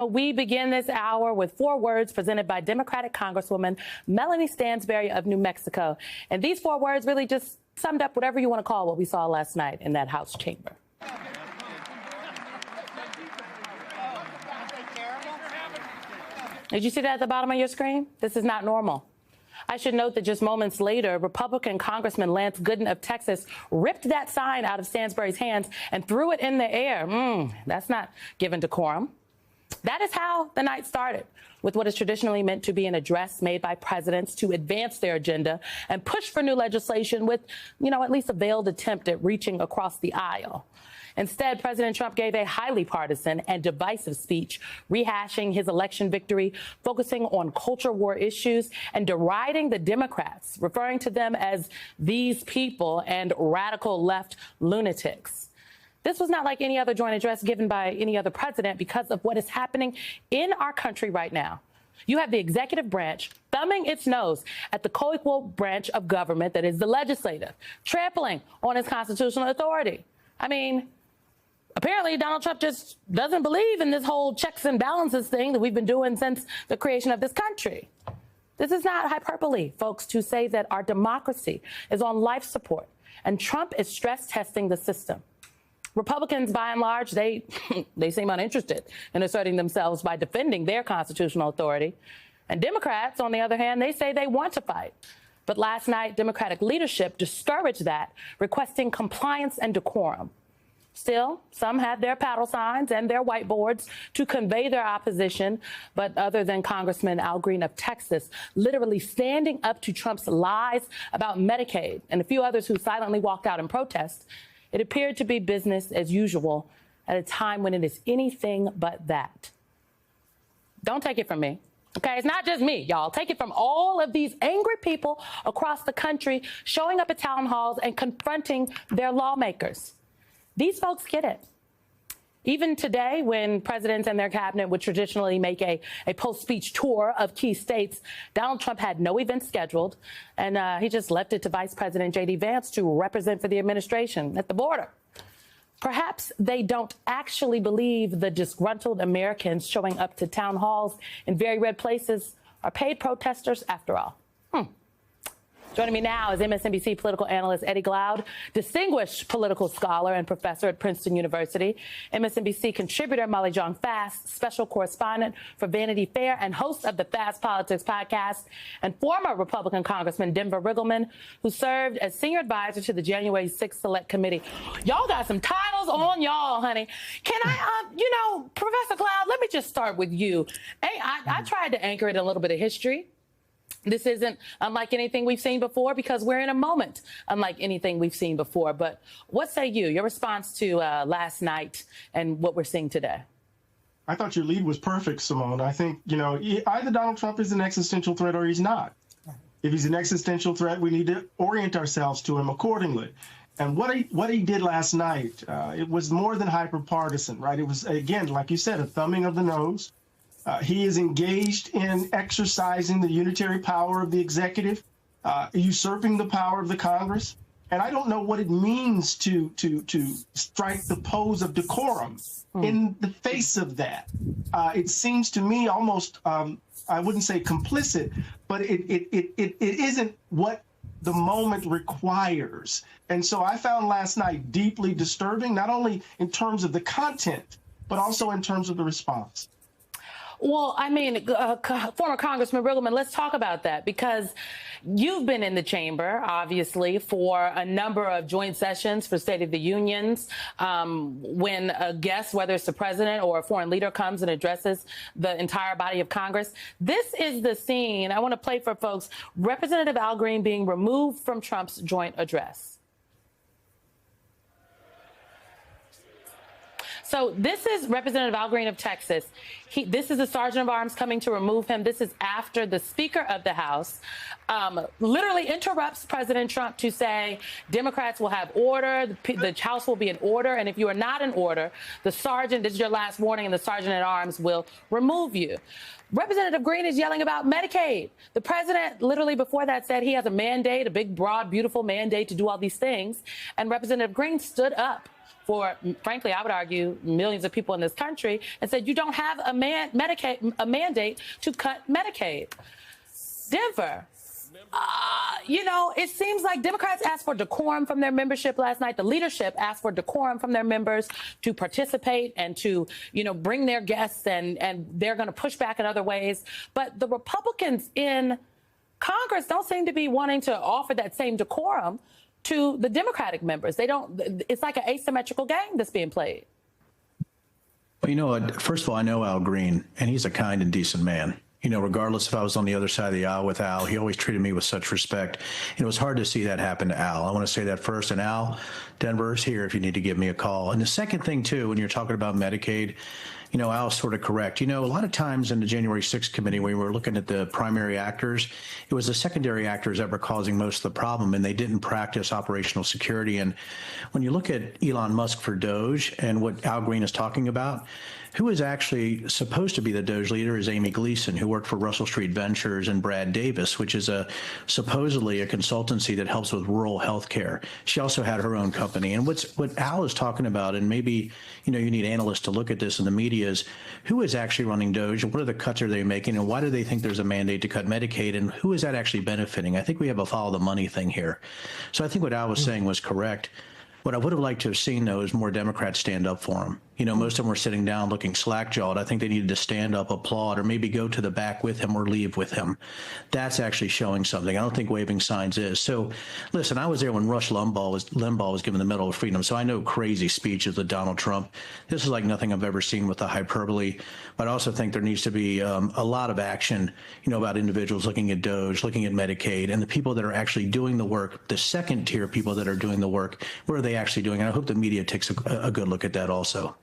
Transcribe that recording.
We begin this hour with 4 words presented by Democratic Congresswoman Melanie Stansbury of New Mexico. And these 4 words really just summed up whatever you want to call what we saw last night in that House chamber. Did you see that at the bottom of your screen? This is not normal. I should note that just moments later, Republican Congressman Lance Gooden of Texas ripped that sign out of Stansbury's hands and threw it in the air. That's not given decorum. That is how the night started, with what is traditionally meant to be an address made by presidents to advance their agenda and push for new legislation with, at least a veiled attempt at reaching across the aisle. Instead, President Trump gave a highly partisan and divisive speech, rehashing his election victory, focusing on culture war issues, and deriding the Democrats, referring to them as these people and radical left lunatics. This was not like any other joint address given by any other president because of what is happening in our country right now. You have the executive branch thumbing its nose at the co-equal branch of government that is the legislative, trampling on its constitutional authority. I mean, apparently Donald Trump just doesn't believe in this whole checks and balances thing that we've been doing since the creation of this country. This is not hyperbole, folks, to say that our democracy is on life support and Trump is stress testing the system. Republicans, by and large, they seem uninterested in asserting themselves by defending their constitutional authority. And Democrats, on the other hand, they say they want to fight. But last night, Democratic leadership discouraged that, requesting compliance and decorum. Still, some had their paddle signs and their whiteboards to convey their opposition. But other than Congressman Al Green of Texas, literally standing up to Trump's lies about Medicaid and a few others who silently walked out in protest, it appeared to be business as usual at a time when it is anything but that. Don't take it from me. Okay, it's not just me, y'all. Take it from all of these angry people across the country showing up at town halls and confronting their lawmakers. These folks get it. Even today, when presidents and their cabinet would traditionally make a post-speech tour of key states, Donald Trump had no event scheduled, and he just left it to Vice President J.D. Vance to represent for the administration at the border. Perhaps they don't actually believe the disgruntled Americans showing up to town halls in very red places are paid protesters after all. Joining me now is MSNBC political analyst Eddie Glaude, distinguished political scholar and professor at Princeton University, MSNBC contributor Molly Jong-Fast, special correspondent for Vanity Fair and host of the Fast Politics podcast, and former Republican Congressman Denver Riggleman, who served as senior advisor to the January 6th Select Committee. Y'all got some titles on y'all, honey. Can I, Professor Glaude, let me just start with you. Hey, I tried to anchor it in a little bit of history. This isn't unlike anything we've seen before because we're in a moment unlike anything we've seen before. But what say you, your response to last night and what we're seeing today? I thought your lead was perfect, Simone. I think, either Donald Trump is an existential threat or he's not. If he's an existential threat, we need to orient ourselves to him accordingly. And what he did last night, it was more than hyper-partisan, right? It was, again, like you said, a thumbing of the nose. He is engaged in exercising the unitary power of the executive, usurping the power of the Congress. And I don't know what it means to strike the pose of decorum in the face of that. It seems to me almost, I wouldn't say complicit, but it isn't what the moment requires. And so I found last night deeply disturbing, not only in terms of the content, but also in terms of the response. Well, I mean, former Congressman Riggleman, let's talk about that, because you've been in the chamber, obviously, for a number of joint sessions for State of the Unions, when a guest, whether it's the president or a foreign leader, comes and addresses the entire body of Congress. This is the scene. I want to play for folks Representative Al Green being removed from Trump's joint address. So this is Representative Al Green of Texas. This is the Sergeant of Arms coming to remove him. This is after the Speaker of the House literally interrupts President Trump to say Democrats will have order, the House will be in order, and if you are not in order, the Sergeant, this is your last warning, and the Sergeant at Arms will remove you. Representative Green is yelling about Medicaid. The president literally before that said he has a mandate, a big, broad, beautiful mandate to do all these things, and Representative Green stood up for, frankly, I would argue, millions of people in this country, and said you don't have a mandate to cut Medicaid. Denver. It seems like Democrats asked for decorum from their membership last night. The leadership asked for decorum from their members to participate and to, bring their guests, and they're going to push back in other ways. But the Republicans in Congress don't seem to be wanting to offer that same decorum to the Democratic members. They don't. It's like an asymmetrical game that's being played. Well, first of all, I know Al Green, and he's a kind and decent man. Regardless if I was on the other side of the aisle with Al, he always treated me with such respect. It was hard to see that happen to Al. I want to say that first. And Al, Denver's here if you need to give me a call. And the second thing, too, when you're talking about Medicaid, Al's sort of correct. A lot of times in the January 6th committee, when we were looking at the primary actors, it was the secondary actors that were causing most of the problem, and they didn't practice operational security. And when you look at Elon Musk for Doge and what Al Green is talking about, who is actually supposed to be the Doge leader is Amy Gleason, who worked for Russell Street Ventures, and Brad Davis, which is supposedly a consultancy that helps with rural health care. She also had her own company. And what Al is talking about, and maybe you need analysts to look at this in the media, is who is actually running Doge, and what are the cuts are they making, and why do they think there's a mandate to cut Medicaid, and who is that actually benefiting? I think we have a follow the money thing here. So I think what Al was saying was correct. What I would have liked to have seen, though, is more Democrats stand up for him. Most of them were sitting down looking slack-jawed. I think they needed to stand up, applaud, or maybe go to the back with him or leave with him. That's actually showing something. I don't think waving signs is. So, listen, I was there when Rush Limbaugh was given the Medal of Freedom, so I know crazy speeches with Donald Trump. This is like nothing I've ever seen with the hyperbole. But I also think there needs to be a lot of action, about individuals looking at Doge, looking at Medicaid, and the people that are actually doing the work, the second-tier people that are doing the work, what are they actually doing? And I hope the media takes a good look at that also.